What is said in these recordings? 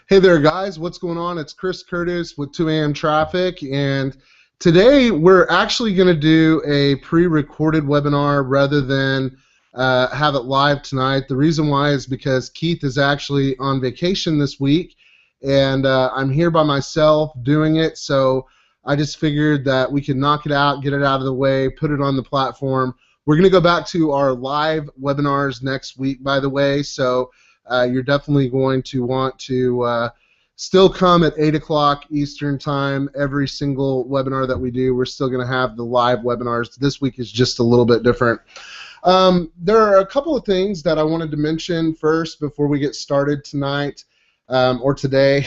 Hey there, guys. What's going on? It's Chris Curtis with 2AM Traffic, and today we're actually going to do a pre-recorded webinar rather than have it live tonight. The reason why is because Keith is actually on vacation this week, and I'm here by myself doing it, so I just figured that we could knock it out, get it out of the way, put it on the platform. We're going to go back to our live webinars next week, by the way, so you're definitely going to want to still come at 8 o'clock Eastern Time. Every single webinar that we do, we're still going to have the live webinars. This week is just a little bit different. There are a couple of things that I wanted to mention first before we get started tonight or today.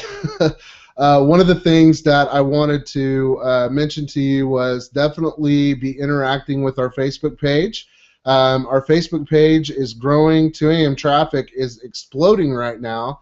One of the things that I wanted to mention to you was definitely be interacting with our Facebook page. Our Facebook page is growing. 2AM Traffic is exploding right now,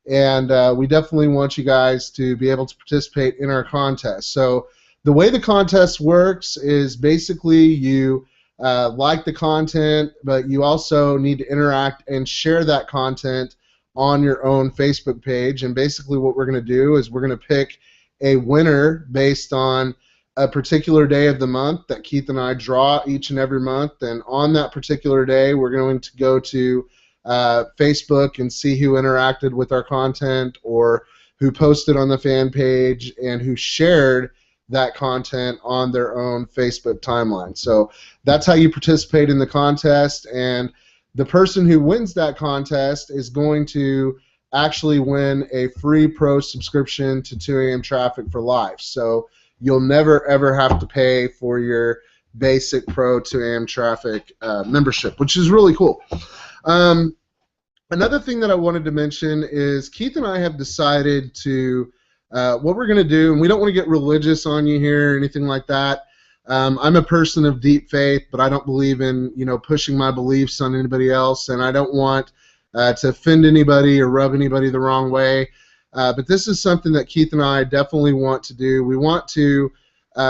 and we definitely want you guys to be able to participate in our contest. So the way the contest works is basically you like the content, but you also need to interact and share that content on your own Facebook page. And basically what we're going to do is we're going to pick a winner based on a particular day of the month that Keith and I draw each and every month, and on that particular day we're going to go to Facebook and see who interacted with our content or who posted on the fan page and who shared that content on their own Facebook timeline. So that's how you participate in the contest, and the person who wins that contest is going to actually win a free pro subscription to 2AM Traffic for life. So you'll never ever have to pay for your basic pro 2AM Traffic membership, which is really cool. Another thing that I wanted to mention is Keith and I have decided to what we're going to do, and we don't want to get religious on you here or anything like that. I'm a person of deep faith, but I don't believe in pushing my beliefs on anybody else, and I don't want to offend anybody or rub anybody the wrong way. But this is something that Keith and I definitely want to do. We want to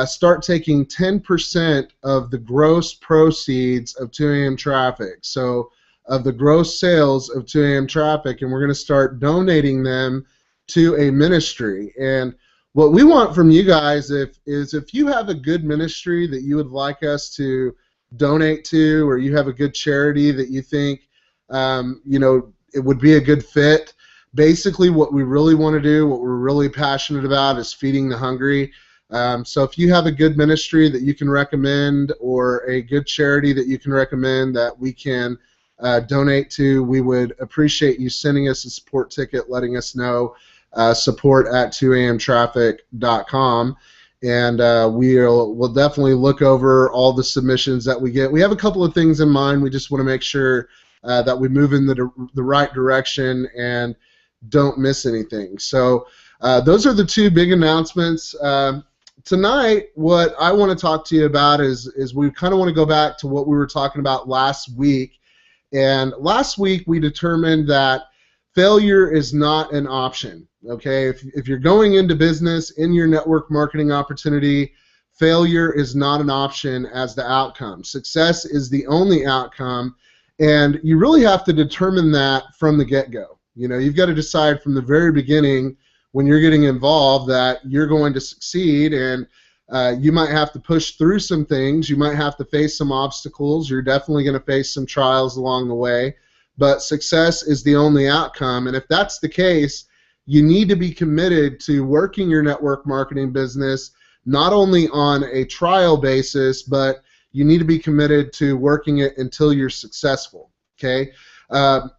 start taking 10% of the gross proceeds of 2AM Traffic, so of the gross sales of 2AM Traffic, and we're going to start donating them to a ministry. And what we want from you guys is if you have a good ministry that you would like us to donate to, or you have a good charity that you think it would be a good fit. Basically, what we really want to do, what we're really passionate about, is feeding the hungry. So if you have a good ministry that you can recommend or a good charity that you can recommend that we can donate to, we would appreciate you sending us a support ticket, letting us know, support@2amtraffic.com, and we'll definitely look over all the submissions that we get. We have a couple of things in mind. We just want to make sure that we move in the right direction and don't miss anything. So those are the two big announcements. Tonight, what I want to talk to you about is we kind of want to go back to what we were talking about last week. And last week we determined that failure is not an option. Okay, if you're going into business in your network marketing opportunity, failure is not an option as the outcome. Success is the only outcome, and you really have to determine that from the get-go. You've got to decide from the very beginning when you're getting involved that you're going to succeed, and you might have to push through some things. You might have to face some obstacles. You're definitely going to face some trials along the way, but success is the only outcome. And if that's the case, you need to be committed to working your network marketing business not only on a trial basis, but you need to be committed to working it until you're successful. Okay?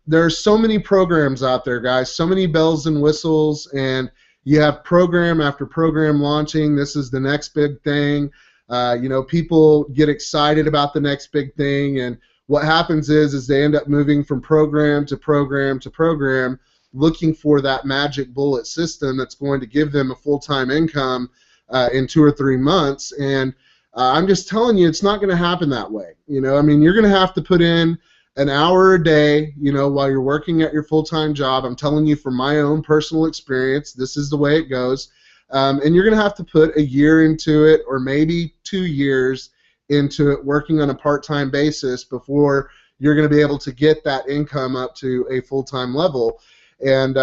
There are so many programs out there, guys, so many bells and whistles, and you have program after program launching. This is the next big thing. People get excited about the next big thing, and what happens is they end up moving from program to program to program, looking for that magic bullet system that's going to give them a full-time income in 2 or 3 months. And I'm just telling you, it's not going to happen that way. You're going to have to put in an hour a day, while you're working at your full-time job. I'm telling you from my own personal experience, this is the way it goes. And you're going to have to put a year into it, or maybe 2 years into it, working on a part-time basis before you're going to be able to get that income up to a full-time level. And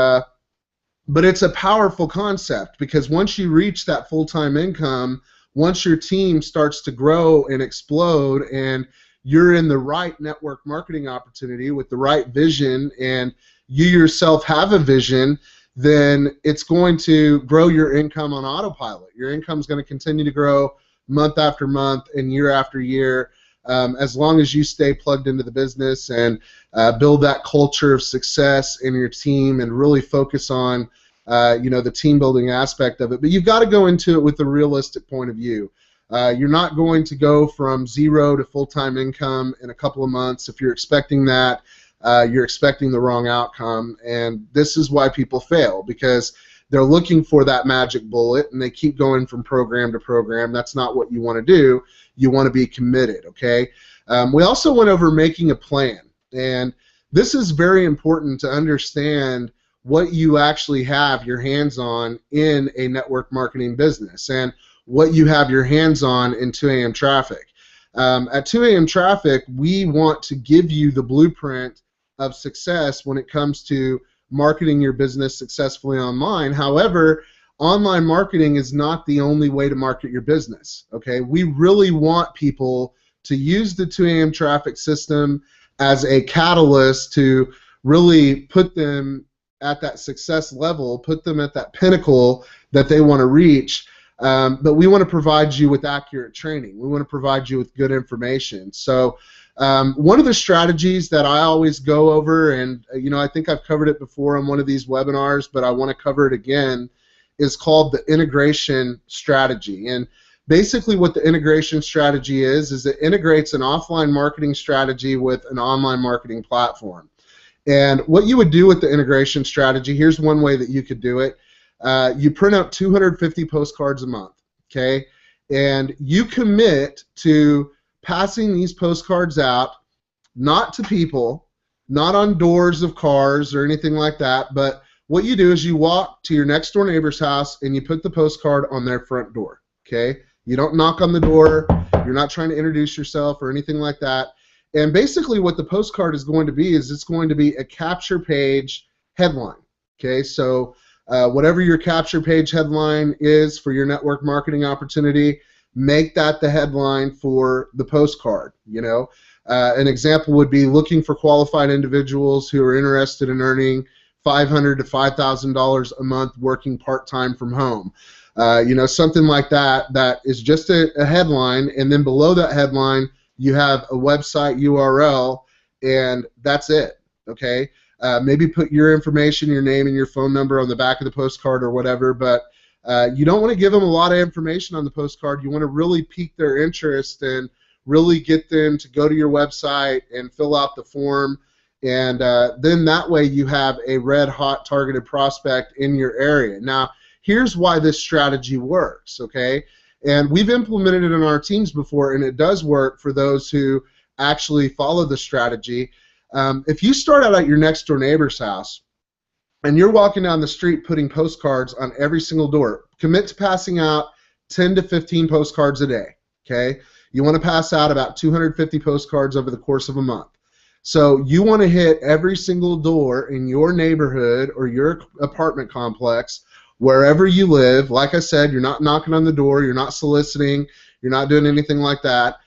But it's a powerful concept because once you reach that full-time income, once your team starts to grow and explode and you're in the right network marketing opportunity with the right vision and you yourself have a vision, then it's going to grow your income on autopilot. Your income is going to continue to grow month after month and year after year, as long as you stay plugged into the business and build that culture of success in your team and really focus on the team building aspect of it. But you've got to go into it with a realistic point of view. You're not going to go from zero to full-time income in a couple of months. If you're expecting that, you're expecting the wrong outcome, and this is why people fail, because they're looking for that magic bullet and they keep going from program to program. That's not what you want to do. You want to be committed, okay? We also went over making a plan, and this is very important to understand what you actually have your hands on in a network marketing business and what you have your hands on in 2 a.m. Traffic. At 2 a.m. Traffic, we want to give you the blueprint of success when it comes to marketing your business successfully online. However, online marketing is not the only way to market your business. Okay, we really want people to use the 2 a.m. Traffic system as a catalyst to really put them at that success level, put them at that pinnacle that they want to reach. But we want to provide you with accurate training. We want to provide you with good information. So one of the strategies that I always go over, and I think I've covered it before on one of these webinars, but I want to cover it again, is called the integration strategy. And basically what the integration strategy is it integrates an offline marketing strategy with an online marketing platform. And what you would do with the integration strategy, here's one way that you could do it. You print out 250 postcards a month, okay? And you commit to passing these postcards out, not to people, not on doors of cars or anything like that, but what you do is you walk to your next door neighbor's house and you put the postcard on their front door, okay? You don't knock on the door, you're not trying to introduce yourself or anything like that. And basically what the postcard is going to be is it's going to be a capture page headline, okay? So whatever your capture page headline is for your network marketing opportunity, make that the headline for the postcard. An example would be looking for qualified individuals who are interested in earning $500 to $5,000 a month working part-time from home. Something like that, that is just a headline, and then below that headline you have a website URL, and that's it, okay? Maybe put your information, your name and your phone number on the back of the postcard or whatever, but you don't want to give them a lot of information on the postcard. You want to really pique their interest and really get them to go to your website and fill out the form, and then that way you have a red-hot targeted prospect in your area. Now, here's why this strategy works, okay? And we've implemented it in our teams before, and it does work for those who actually follow the strategy. If you start out at your next door neighbor's house and you're walking down the street putting postcards on every single door, commit to passing out 10 to 15 postcards a day, okay? You want to pass out about 250 postcards over the course of a month. So you want to hit every single door in your neighborhood or your apartment complex, wherever you live. Like I said, you're not knocking on the door, you're not soliciting, you're not doing anything like that.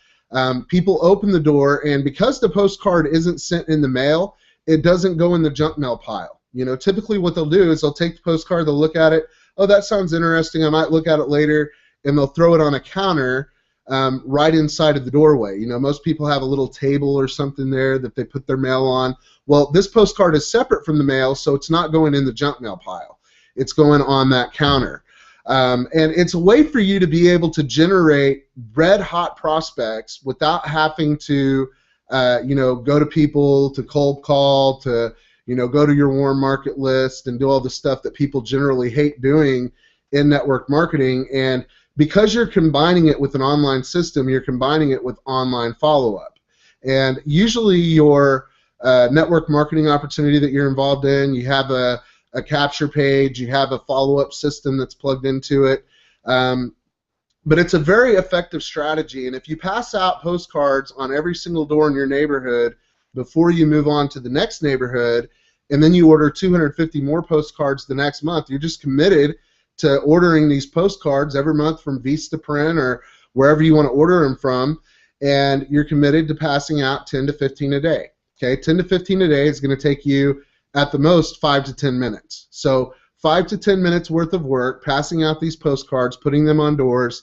People open the door, and because the postcard isn't sent in the mail, it doesn't go in the junk mail pile. Typically what they'll do is they'll take the postcard, they'll look at it, oh, that sounds interesting, I might look at it later, and they'll throw it on a counter right inside of the doorway. Most people have a little table or something there that they put their mail on. Well, this postcard is separate from the mail, so it's not going in the junk mail pile. It's going on that counter. And it's a way for you to be able to generate red-hot prospects without having to, go to people, to cold call, to, go to your warm market list and do all the stuff that people generally hate doing in network marketing. And because you're combining it with an online system, you're combining it with online follow-up. And usually your network marketing opportunity that you're involved in, you have a capture page, you have a follow-up system that's plugged into it. But it's a very effective strategy, and if you pass out postcards on every single door in your neighborhood before you move on to the next neighborhood, and then you order 250 more postcards the next month, you're just committed to ordering these postcards every month from Vistaprint or wherever you want to order them from, and you're committed to passing out 10 to 15 a day. Okay, 10 to 15 a day is going to take you at the most 5 to 10 minutes. So 5 to 10 minutes worth of work, passing out these postcards, putting them on doors.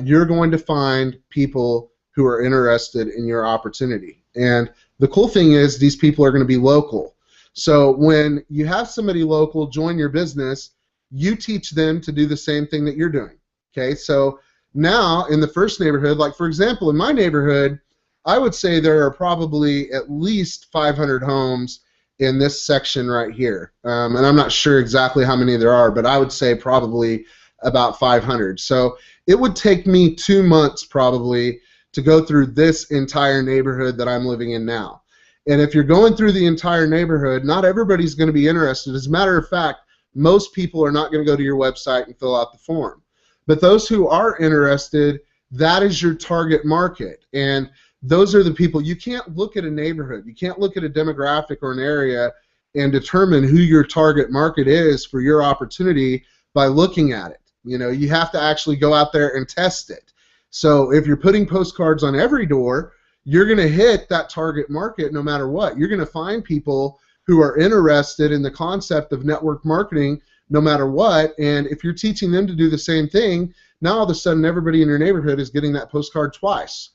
You're going to find people who are interested in your opportunity. And the cool thing is these people are going to be local. So when you have somebody local join your business, you teach them to do the same thing that you're doing. Okay, so now in the first neighborhood, like for example, in my neighborhood, I would say there are probably at least 500 homes in this section right here. And I'm not sure exactly how many there are, but I would say probably about 500. So it would take me 2 months probably to go through this entire neighborhood that I'm living in now. And if you're going through the entire neighborhood, not everybody's going to be interested. As a matter of fact, most people are not going to go to your website and fill out the form. But those who are interested, that is your target market. And those are the people. You can't look at a neighborhood. You can't look at a demographic or an area and determine who your target market is for your opportunity by looking at it. You know, you have to actually go out there and test it. So if you're putting postcards on every door, you're going to hit that target market no matter what. You're going to find people who are interested in the concept of network marketing no matter what. And if you're teaching them to do the same thing, now all of a sudden everybody in your neighborhood is getting that postcard twice.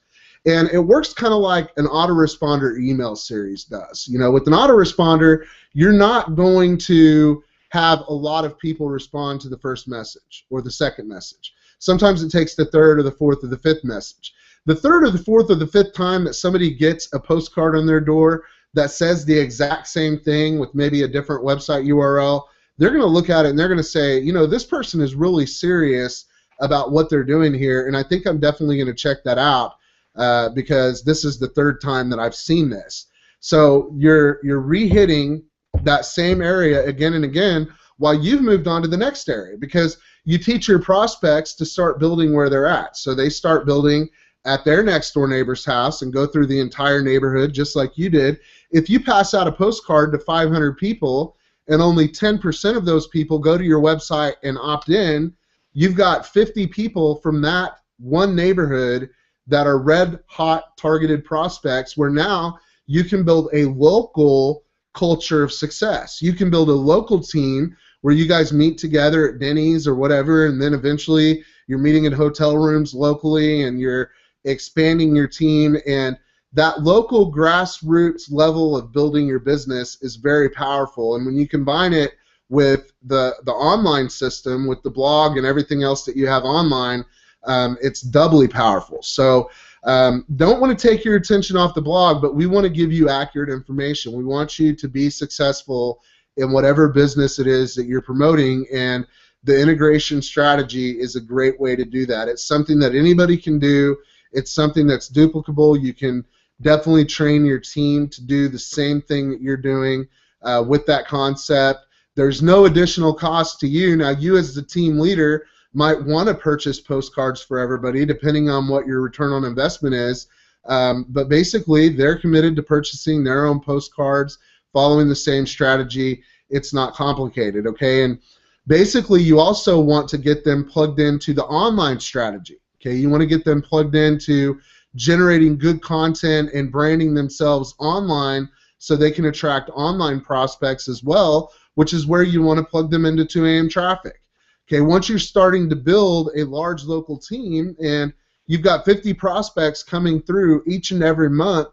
And it works kind of like an autoresponder email series does. You know, with an autoresponder, you're not going to have a lot of people respond to the first message or the second message. Sometimes it takes the third or the fourth or the fifth message. The third or the fourth or the fifth time that somebody gets a postcard on their door that says the exact same thing with maybe a different website URL, they're going to look at it and they're going to say, you know, this person is really serious about what they're doing here, and I think I'm definitely going to check that out. Because this is the third time that I've seen this. So you're re-hitting that same area again and again while you've moved on to the next area, because you teach your prospects to start building where they're at. So they start building at their next door neighbor's house and go through the entire neighborhood just like you did. If you pass out a postcard to 500 people and only 10% of those people go to your website and opt in, you've got 50 people from that one neighborhood that are red hot targeted prospects, where now you can build a local culture of success. You can build a local team where you guys meet together at Denny's or whatever, and then eventually you're meeting in hotel rooms locally and you're expanding your team. And that local grassroots level of building your business is very powerful. And when you combine it with the online system, with the blog and everything else that you have online, it's doubly powerful. So don't want to take your attention off the blog, but we want to give you accurate information. We want you to be successful in whatever business it is that you're promoting, and the integration strategy is a great way to do that. It's something that anybody can do. It's something that's duplicable. You can definitely train your team to do the same thing that you're doing with that concept. There's no additional cost to you. Now, you as the team leader might want to purchase postcards for everybody, depending on what your return on investment is. But basically, they're committed to purchasing their own postcards, following the same strategy. It's not complicated, okay? And basically, you also want to get them plugged into the online strategy, okay? You want to get them plugged into generating good content and branding themselves online so they can attract online prospects as well, which is where you want to plug them into 2AM traffic. Okay, once you're starting to build a large local team and you've got 50 prospects coming through each and every month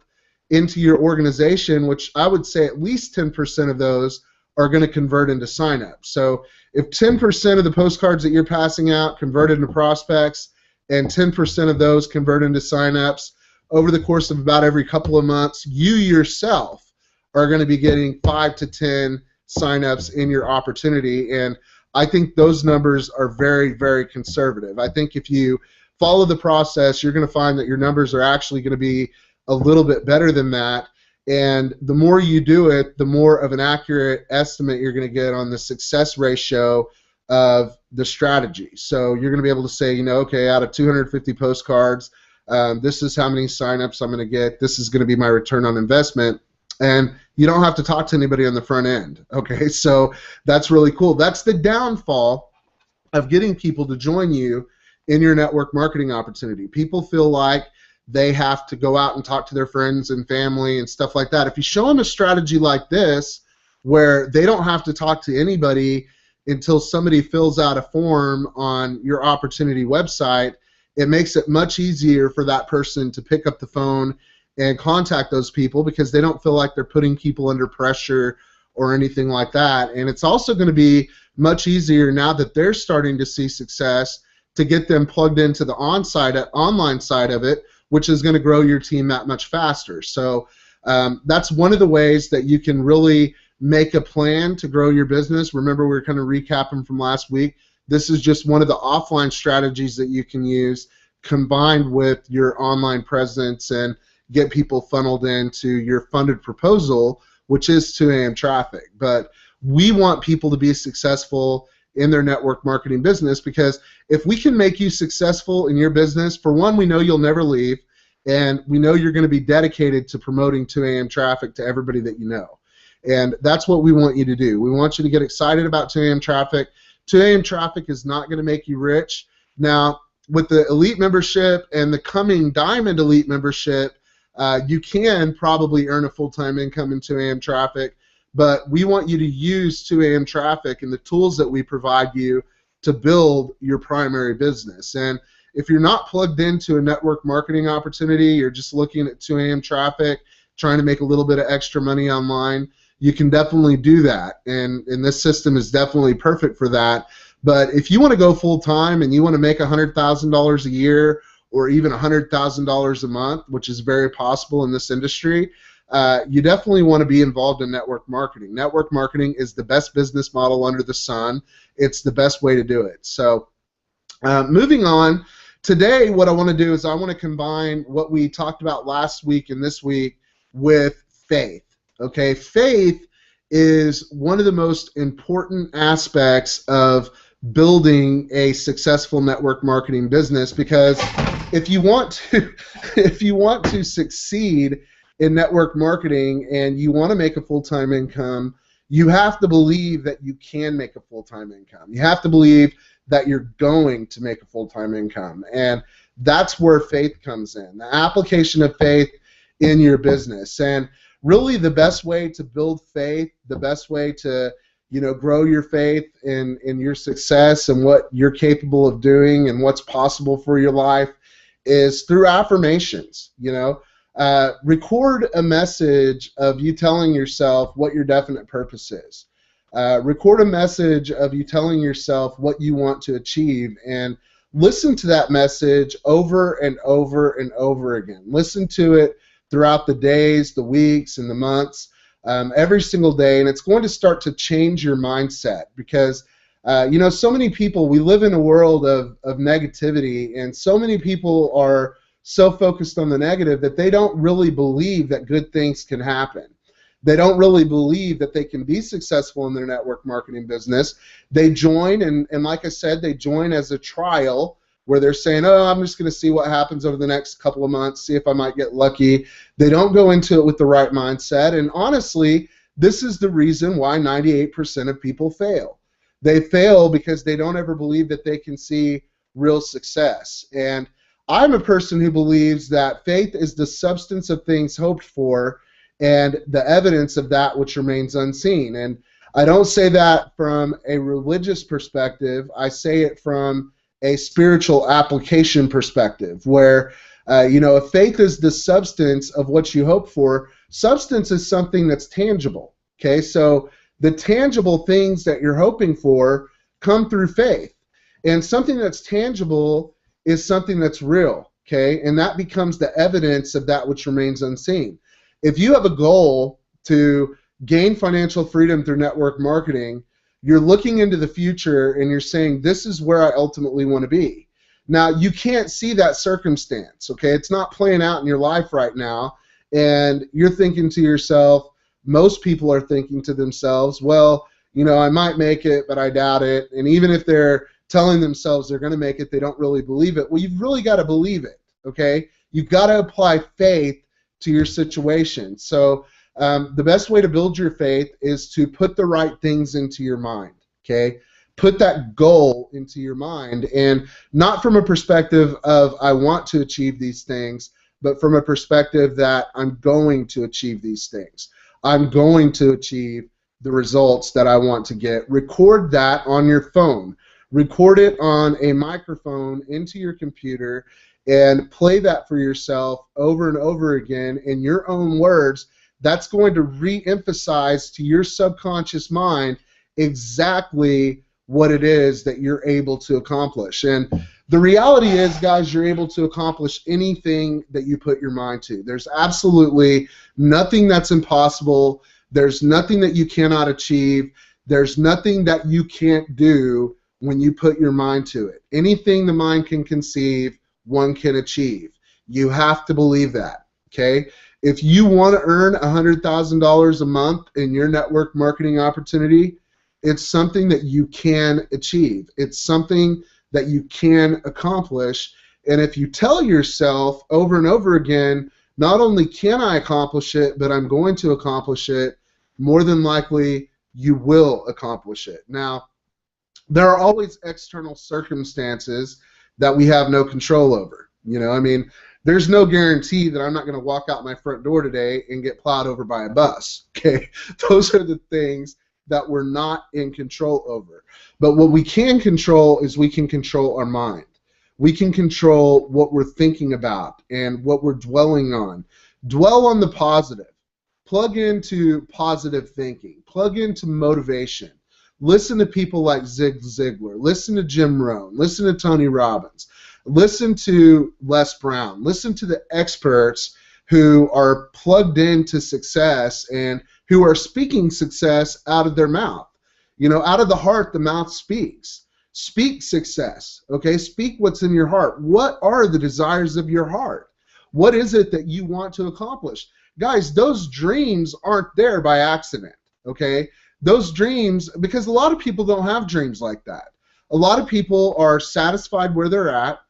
into your organization, which I would say at least 10% of those are going to convert into signups. So if 10% of the postcards that you're passing out convert into prospects and 10% of those convert into signups, over the course of about every couple of months, you yourself are going to be getting 5 to 10 signups in your opportunity. And I think those numbers are very, very conservative. I think if you follow the process, you're going to find that your numbers are actually going to be a little bit better than that. And the more you do it, the more of an accurate estimate you're going to get on the success ratio of the strategy. So you're going to be able to say, you know, okay, out of 250 postcards, this is how many signups I'm going to get. This is going to be my return on investment. and you don't have to talk to anybody on the front end. Okay, so that's really cool. That's the downfall of getting people to join you in your network marketing opportunity. People feel like they have to go out and talk to their friends and family and stuff like that. If you show them a strategy like this, where they don't have to talk to anybody until somebody fills out a form on your opportunity website, it makes it much easier for that person to pick up the phone and contact those people, because they don't feel like they're putting people under pressure or anything like that. And it's also going to be much easier, now that they're starting to see success, to get them plugged into the online side of it, which is going to grow your team that much faster. So that's one of the ways that you can really make a plan to grow your business. Remember, we were kind of recapping from last week. This is just one of the offline strategies that you can use combined with your online presence and get people funneled into your funded proposal, which is 2 a.m. traffic. But we want people to be successful in their network marketing business, because if we can make you successful in your business, for one, we know you'll never leave, and we know you're going to be dedicated to promoting 2 a.m. traffic to everybody that you know. And that's what we want you to do. We want you to get excited about 2 a.m. traffic. 2 a.m. traffic is not going to make you rich. Now, with the Elite membership and the coming Diamond Elite membership, you can probably earn a full-time income in 2 a.m. traffic, but we want you to use 2 a.m. traffic and the tools that we provide you to build your primary business. And if you're not plugged into a network marketing opportunity, you're just looking at 2 a.m. traffic, trying to make a little bit of extra money online, you can definitely do that. And this system is definitely perfect for that. But if you want to go full-time and you want to make $100,000 a year or even $100,000 a month, which is very possible in this industry, you definitely want to be involved in network marketing. Network marketing is the best business model under the sun. It's the best way to do it. So moving on, today what I want to do is I want to combine what we talked about last week and this week with faith. Okay, faith is one of the most important aspects of building a successful network marketing business, because if you want to succeed in network marketing and you want to make a full-time income, you have to believe that you can make a full-time income. You have to believe that you're going to make a full-time income, and that's where faith comes in, the application of faith in your business. And really the best way to build faith, the best way to grow your faith in your success and what you're capable of doing and what's possible for your life is through affirmations. Record a message of you telling yourself what your definite purpose is. Record a message of you telling yourself what you want to achieve, and listen to that message over and over and over again. Listen to it throughout the days, the weeks, and the months, every single day, and it's going to start to change your mindset, because so many people, we live in a world of negativity, and so many people are so focused on the negative that they don't really believe that good things can happen. They don't really believe that they can be successful in their network marketing business. They join, and like I said, they join as a trial, where they're saying, oh, I'm just going to see what happens over the next couple of months, see if I might get lucky. They don't go into it with the right mindset, and honestly, this is the reason why 98% of people fail. They fail because they don't ever believe that they can see real success. And I'm a person who believes that faith is the substance of things hoped for and the evidence of that which remains unseen. And I don't say that from a religious perspective. I say it from a spiritual application perspective, where if faith is the substance of what you hope for, substance is something that's tangible. Okay, so the tangible things that you're hoping for come through faith, and something that's tangible is something that's real. Okay, and that becomes the evidence of that which remains unseen. If you have a goal to gain financial freedom through network marketing, you're looking into the future and you're saying, this is where I ultimately want to be. Now, you can't see that circumstance, okay? It's not playing out in your life right now, and you're thinking to yourself, most people are thinking to themselves, well, I might make it, but I doubt it. And even if they're telling themselves they're going to make it, they don't really believe it. Well, you've really got to believe it, okay? You've got to apply faith to your situation. So The best way to build your faith is to put the right things into your mind, okay? Put that goal into your mind, and not from a perspective of I want to achieve these things, but from a perspective that I'm going to achieve these things. I'm going to achieve the results that I want to get. Record that on your phone. Record it on a microphone into your computer and play that for yourself over and over again in your own words. That's going to re-emphasize to your subconscious mind exactly what it is that you're able to accomplish. And the reality is, guys, you're able to accomplish anything that you put your mind to. There's absolutely nothing that's impossible. There's nothing that you cannot achieve. There's nothing that you can't do when you put your mind to it. Anything the mind can conceive, one can achieve. You have to believe that, okay? If you want to earn $100,000 a month in your network marketing opportunity, it's something that you can achieve. It's something that you can accomplish. And if you tell yourself over and over again, not only can I accomplish it, but I'm going to accomplish it, more than likely you will accomplish it. Now, there are always external circumstances that we have no control over. You know, I mean, there's no guarantee that I'm not going to walk out my front door today and get plowed over by a bus. Okay, those are the things that we're not in control over. But what we can control is we can control our mind. We can control what we're thinking about and what we're dwelling on. Dwell on the positive. Plug into positive thinking. Plug into motivation. Listen to people like Zig Ziglar. Listen to Jim Rohn. Listen to Tony Robbins. Listen to Les Brown. Listen to the experts who are plugged into success and who are speaking success out of their mouth. You know, out of the heart, the mouth speaks. Speak success, okay? Speak what's in your heart. What are the desires of your heart? What is it that you want to accomplish? Guys, those dreams aren't there by accident, okay? Those dreams, because a lot of people don't have dreams like that. A lot of people are satisfied where they're at.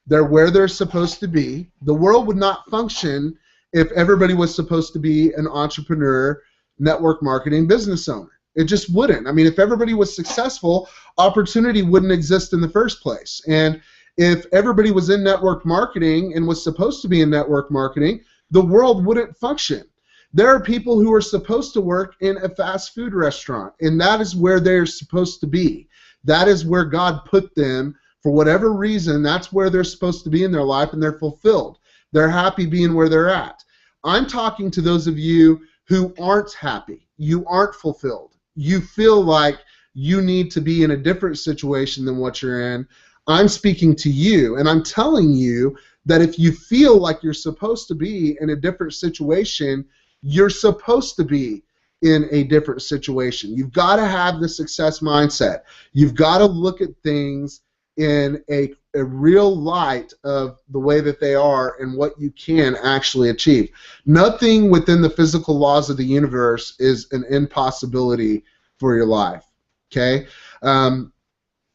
They're where they're supposed to be. The world would not function if everybody was supposed to be an entrepreneur, network marketing business owner. It just wouldn't. I mean, if everybody was successful, opportunity wouldn't exist in the first place. And if everybody was in network marketing and was supposed to be in network marketing, the world wouldn't function. There are people who are supposed to work in a fast food restaurant, and that is where they're supposed to be. That is where God put them. For whatever reason, that's where they're supposed to be in their life, and they're fulfilled. They're happy being where they're at. I'm talking to those of you who aren't happy. You aren't fulfilled. You feel like you need to be in a different situation than what you're in. I'm speaking to you, and I'm telling you that if you feel like you're supposed to be in a different situation, you're supposed to be in a different situation. You've got to have the success mindset. You've got to look at things in a real light of the way that they are and what you can actually achieve. Nothing within the physical laws of the universe is an impossibility for your life. Okay?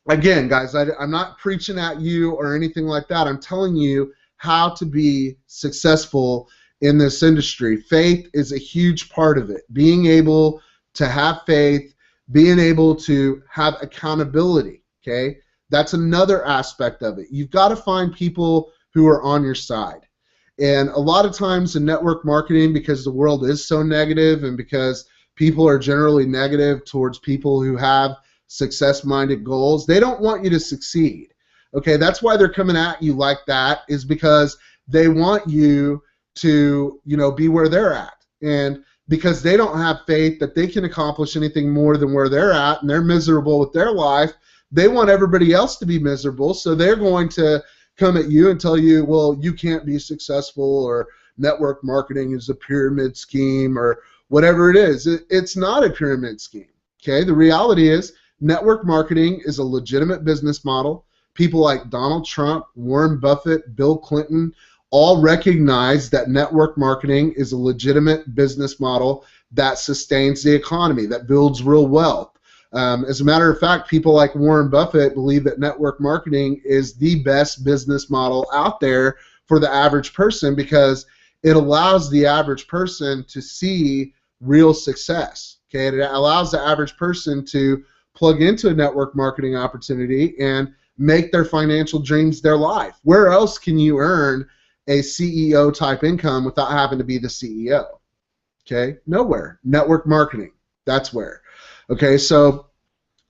Again, guys, I'm not preaching at you or anything like that. I'm telling you how to be successful in this industry. Faith is a huge part of it. Being able to have faith, being able to have accountability, okay? That's another aspect of it. You've got to find people who are on your side. And a lot of times in network marketing, because the world is so negative and because people are generally negative towards people who have success-minded goals, they don't want you to succeed. Okay, that's why they're coming at you like that, is because they want you to, you know, be where they're at. And because they don't have faith that they can accomplish anything more than where they're at, and they're miserable with their life, they want everybody else to be miserable, so they're going to come at you and tell you, well, you can't be successful, or network marketing is a pyramid scheme, or whatever it is. It's not a pyramid scheme. Okay, the reality is network marketing is a legitimate business model. People like Donald Trump, Warren Buffett, Bill Clinton all recognize that network marketing is a legitimate business model that sustains the economy, that builds real wealth. As a matter of fact, people like Warren Buffett believe that network marketing is the best business model out there for the average person, because it allows the average person to see real success. Okay, it allows the average person to plug into a network marketing opportunity and make their financial dreams their life. Where else can you earn a CEO type income without having to be the CEO? Okay, nowhere. Network marketing, that's where. Okay, so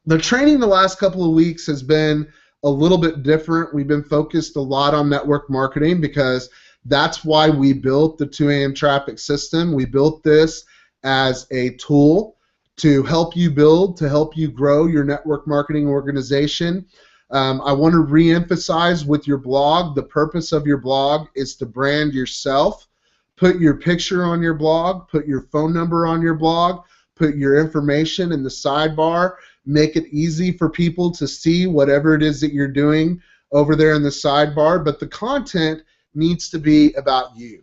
the training the last couple of weeks has been a little bit different. We've been focused a lot on network marketing because that's why we built the 2 a.m. traffic system. We built this as a tool to help you build, to help you grow your network marketing organization. I want to reemphasize with your blog, the purpose of your blog is to brand yourself. Put your picture on your blog, put your phone number on your blog, put your information in the sidebar, make it easy for people to see whatever it is that you're doing over there in the sidebar, but the content needs to be about you.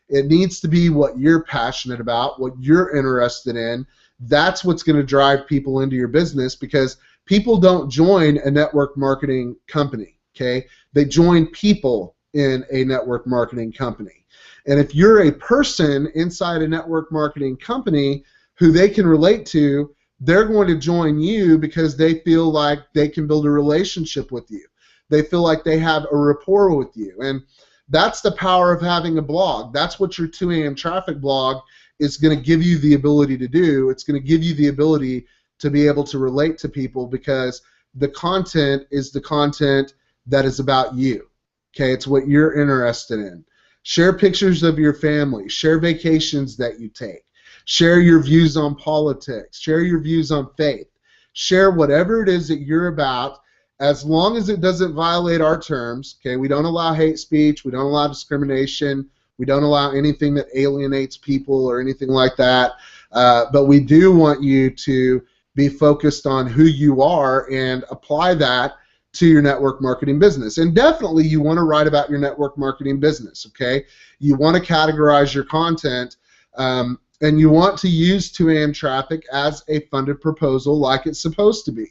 It needs to be what you're passionate about, what you're interested in. That's what's going to drive people into your business, because people don't join a network marketing company, okay? They join people in a network marketing company. And if you're a person inside a network marketing company who they can relate to, they're going to join you because they feel like they can build a relationship with you. They feel like they have a rapport with you. And that's the power of having a blog. That's what your 2 a.m. traffic blog is going to give you the ability to do. It's going to give you the ability to be able to relate to people, because the content is the content that is about you. Okay, it's what you're interested in. Share pictures of your family. Share vacations that you take. Share your views on politics. Share your views on faith. Share whatever it is that you're about, as long as it doesn't violate our terms. Okay, we don't allow hate speech. We don't allow discrimination. We don't allow anything that alienates people or anything like that. But we do want you to be focused on who you are and apply that to your network marketing business. And definitely you want to write about your network marketing business, okay? You want to categorize your content, and you want to use 2 a.m. traffic as a funded proposal like it's supposed to be.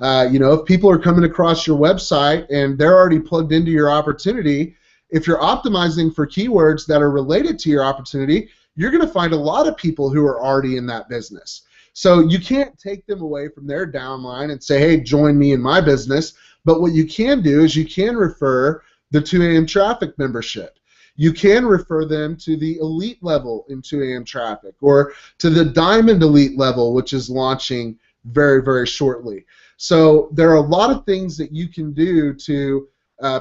You know, if people are coming across your website and they're already plugged into your opportunity, if you're optimizing for keywords that are related to your opportunity, you're going to find a lot of people who are already in that business. So you can't take them away from their downline and say, hey, join me in my business. But what you can do is you can refer the 2 a.m. traffic membership. You can refer them to the elite level in 2 a.m. traffic, or to the diamond elite level, which is launching very, very shortly. So there are a lot of things that you can do to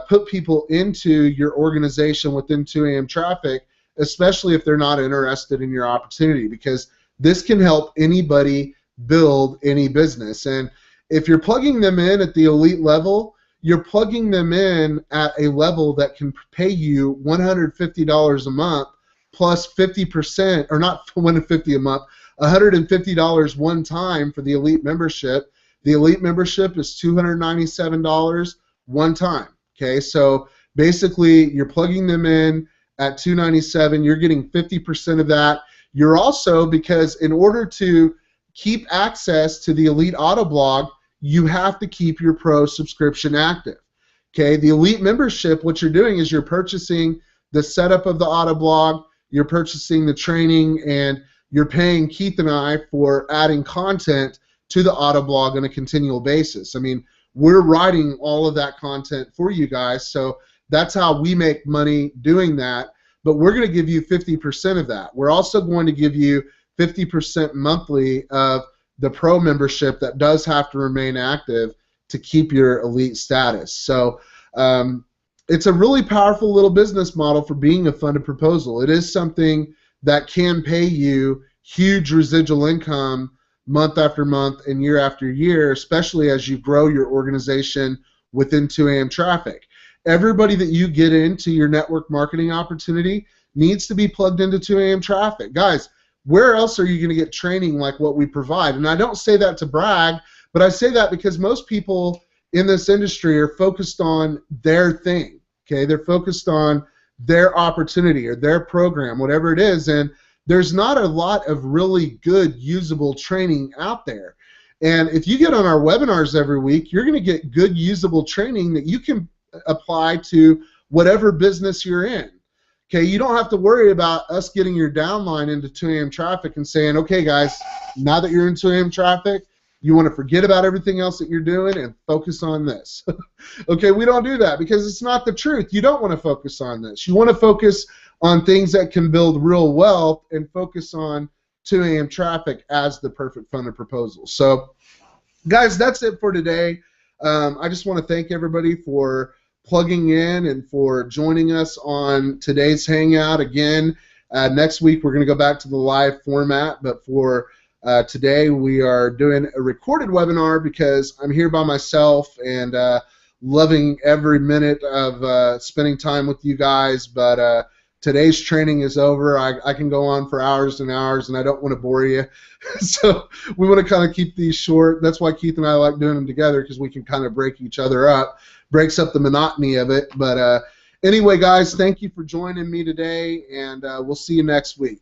put people into your organization within 2 a.m. traffic, especially if they're not interested in your opportunity, because this can help anybody build any business. And if you're plugging them in at the elite level, you're plugging them in at a level that can pay you $150 a month plus 50%, or not $150 a month, $150 one time for the elite membership. The elite membership is $297 one time. Okay, so basically you're plugging them in at $297. You're getting 50% of that. You're also, because in order to keep access to the Elite Autoblog, you have to keep your Pro subscription active. Okay, the Elite membership, what you're doing is you're purchasing the setup of the Autoblog, you're purchasing the training, and you're paying Keith and I for adding content to the Autoblog on a continual basis. I mean, we're writing all of that content for you guys, so that's how we make money doing that. But we're going to give you 50% of that. We're also going to give you 50% monthly of the Pro membership that does have to remain active to keep your elite status. So it's a really powerful little business model for being a funded proposal. It is something that can pay you huge residual income month after month and year after year, especially as you grow your organization within 2 a.m. traffic. Everybody that you get into your network marketing opportunity needs to be plugged into 2 a.m. traffic. Guys, where else are you going to get training like what we provide? And I don't say that to brag, but I say that because most people in this industry are focused on their thing. Okay, they're focused on their opportunity or their program, whatever it is, and there's not a lot of really good usable training out there. And if you get on our webinars every week, you're going to get good usable training that you can apply to whatever business you're in. Okay, you don't have to worry about us getting your downline into 2 a.m. traffic and saying, okay, guys, now that you're in 2 a.m. traffic, you want to forget about everything else that you're doing and focus on this. Okay, we don't do that because it's not the truth. You don't want to focus on this. You want to focus on things that can build real wealth and focus on 2 a.m. traffic as the perfect funded proposal. So, guys, that's it for today. I just want to thank everybody for plugging in and for joining us on today's Hangout. Again, next week we're going to go back to the live format, but for today we are doing a recorded webinar because I'm here by myself and loving every minute of spending time with you guys, but today's training is over. I can go on for hours and hours, and I don't want to bore you. So we want to kind of keep these short. That's why Keith and I like doing them together, because we can kind of break each other up. Breaks up the monotony of it. But anyway, guys, thank you for joining me today, and we'll see you next week.